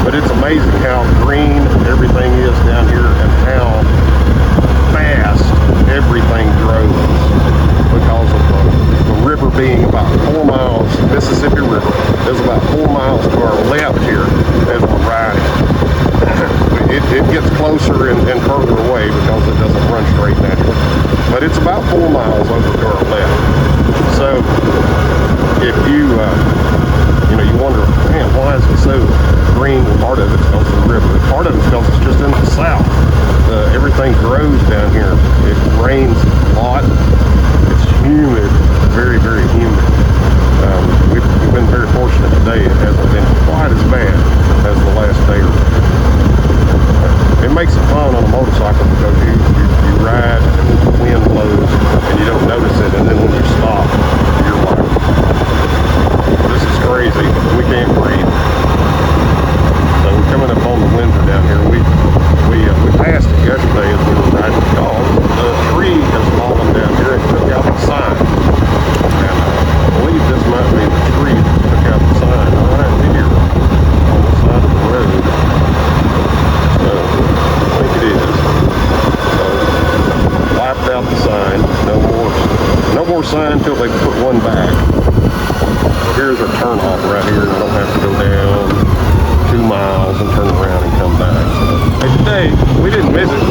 But it's amazing how green everything is down here and how fast everything grows because of the river being about 4 miles. Mississippi River is about 4 miles to our left here as we're riding. It gets closer and further away because it doesn't run straight naturally. But it's about 4 miles over to our left. So if you you wonder, man, why is it so green? Well, part of it's because of the river. Part of it's because it's just in the south. Everything grows down here. It rains a lot. It's humid, very, very humid. We've been very fortunate today. It hasn't been quite as bad as the last day or two. It makes it fun on a motorcycle because you ride and the wind blows and you don't notice it, and then when you stop, you're like, this is crazy. We can't breathe. So we're coming up on the Windsor down here. We passed it yesterday as we were riding the dog. The tree has fallen down here and took out the sign. And I believe this might be the tree that took out the sign right here on the side of the road. So I think it is. So wiped out the sign. No more sign until they put one back. Here's our turn off right here, and I don't have to go down 2 miles and turn around and come back. So today we didn't miss it.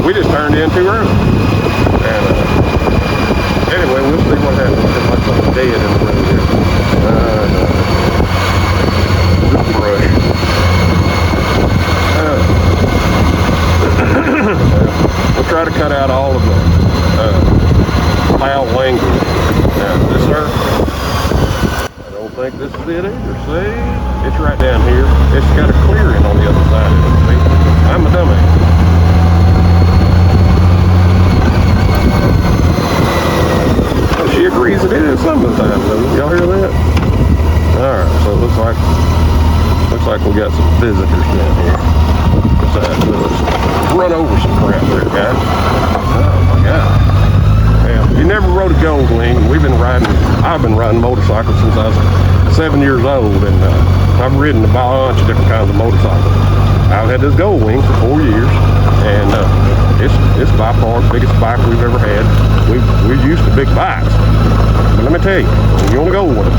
We just turned in too early. And anyway, we'll see what happens. There's like something dead in the road here. Just brush. We'll try to cut out all of the foul language. Now, this sir, I don't think this is it either. See? It's right down here. It's got a clearing on the other side of it. See? I'm a dumbass. Well, she agrees it is sometimes, though. Y'all hear that? Alright, so it looks like we got some visitors down here. Let's run over some crap there, guys. Oh my god. Yeah, you never rode a Goldwing. I've been riding motorcycles since I was 7 years old, and I've ridden a bunch of different kinds of motorcycles. I've had this Goldwing for 4 years, and it's by far the biggest bike we've ever had. We're used to big bikes, but let me tell you, when you want to go one,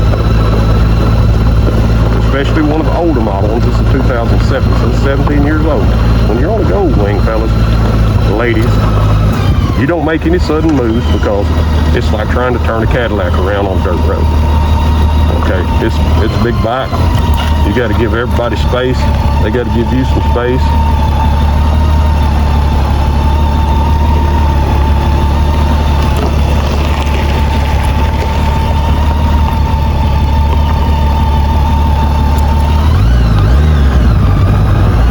especially one of the older model ones, this is 2007, so it's 17 years old. When you're on a Goldwing, fellas, ladies, you don't make any sudden moves because it's like trying to turn a Cadillac around on a dirt road. Okay, it's a big bike. You got to give everybody space. They got to give you some space.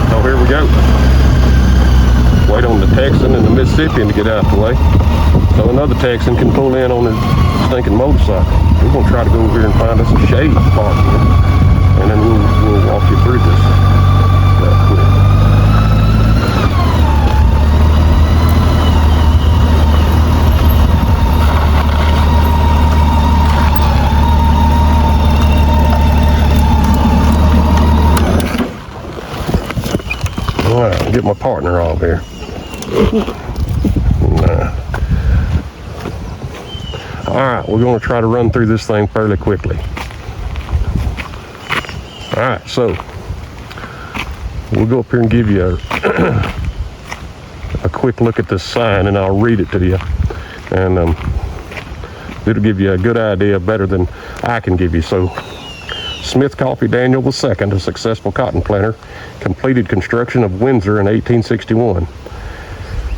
So here we go. Wait on the Texan and the Mississippian to get out of the way, so another Texan can pull in on his stinking motorcycle. We're going to try to go over here and find us a shade spot here, and then we'll walk you through this real quick. All right, I'll get my partner off here. Alright, we're going to try to run through this thing fairly quickly. Alright, so we'll go up here and give you a quick look at this sign, and I'll read it to you, and it'll give you a good idea, better than I can give you. So, Smith Coffee Daniel II, a successful cotton planter, completed construction of Windsor in 1861.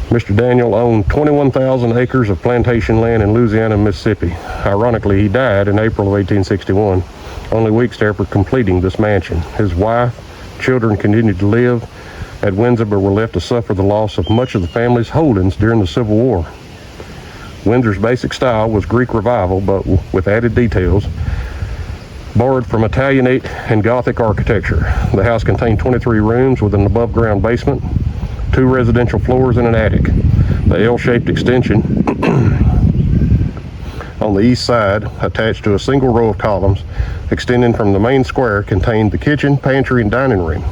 Mr. Daniel owned 21,000 acres of plantation land in Louisiana and Mississippi. Ironically, he died in April of 1861, only weeks after completing this mansion. His wife, children continued to live at Windsor, but were left to suffer the loss of much of the family's holdings during the Civil War. Windsor's basic style was Greek Revival, but with added details, borrowed from Italianate and Gothic architecture. The house contained 23 rooms with an above-ground basement, 2 residential floors, and an attic. The L-shaped extension on the east side, attached to a single row of columns extending from the main square, contained the kitchen, pantry, and dining room.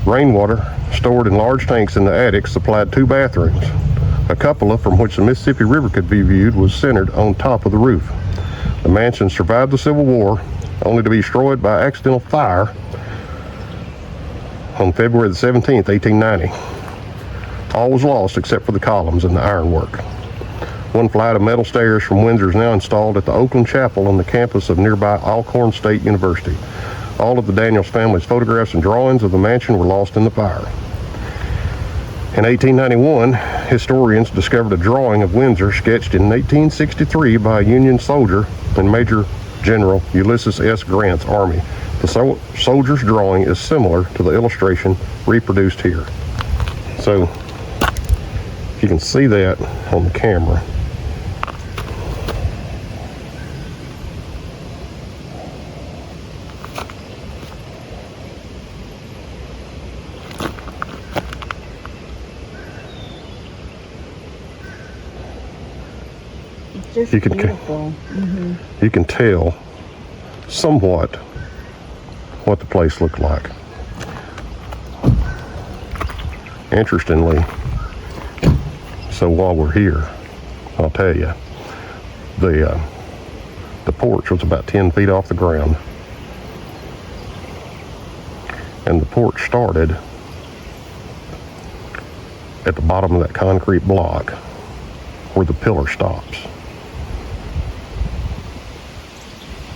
Rainwater stored in large tanks in the attic supplied 2 bathrooms. A cupola from which the Mississippi River could be viewed was centered on top of the roof. The mansion survived the Civil War, only to be destroyed by accidental fire on February the 17th, 1890. All was lost except for the columns and the ironwork. 1 flight of metal stairs from Windsor is now installed at the Oakland Chapel on the campus of nearby Alcorn State University. All of the Daniels family's photographs and drawings of the mansion were lost in the fire. In 1891, historians discovered a drawing of Windsor sketched in 1863 by a Union soldier in Major General Ulysses S. Grant's army. The soldier's drawing is similar to the illustration reproduced here. So, if you can see that on the camera. You can, you can tell somewhat what the place looked like. Interestingly, so while we're here, I'll tell you, the porch was about 10 feet off the ground, and the porch started at the bottom of that concrete block where the pillar stops.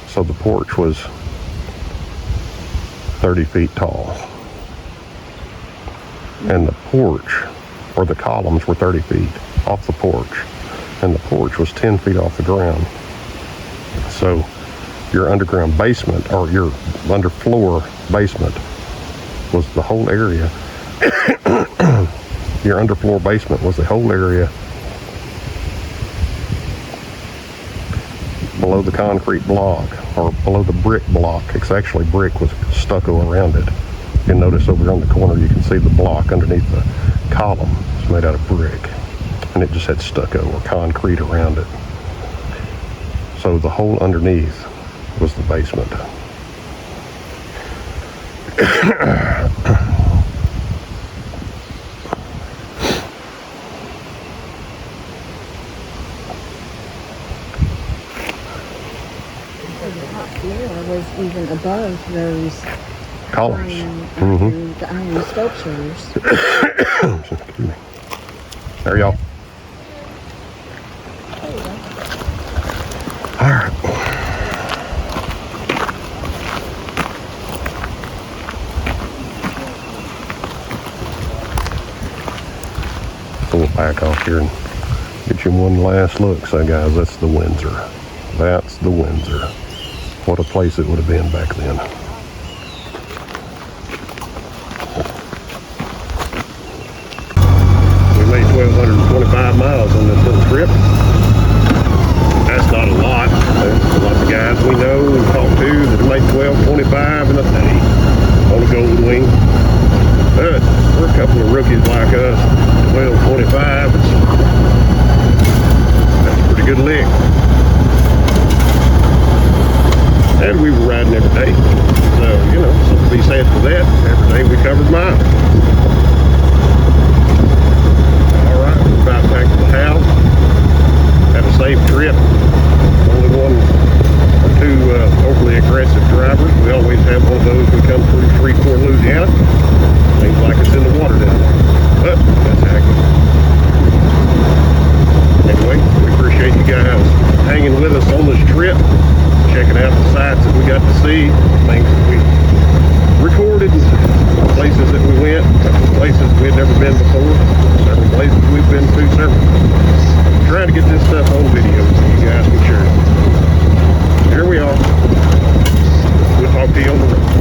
So the porch was 30 feet tall. And the porch, or the columns, were 30 feet off the porch. And the porch was 10 feet off the ground. So your underground basement, or your underfloor basement, was the whole area. Your underfloor basement was the whole area below the concrete block, or below the brick block. It's actually brick with stucco around it. You can notice over here on the corner, you can see the block underneath the column. It's made out of brick, and it just had stucco or concrete around it. So the whole underneath was the basement. Was even above those columns. The iron sculptures. Excuse me. There y'all. All right. Pull it back off here and get you one last look. So guys, that's the Windsor. That's the Windsor. What a place it would have been back then. We made 1,225 miles on this little trip. That's not a lot. There's lots of guys we know and talk to that make 1,225 in a day on a Goldwing. But we're a couple of rookies like us. 1,225. That's a pretty good lick. And we were riding every day. So, you know, something to be said for that. Every day we covered miles. Alright, we're about back to the house. Had a safe trip. Only 1 or 2 overly aggressive drivers. We always have one of those when we come through Shreveport, Louisiana. Seems like it's in the water down there. But that's how it goes. Anyway, we appreciate you guys hanging with us on this trip. Checking out the sights that we got to see, things that we recorded, places that we went, places we had never been before, several places we've been to, trying to get this stuff on video so you guys can share it. Here we are. We'll talk to you on the road.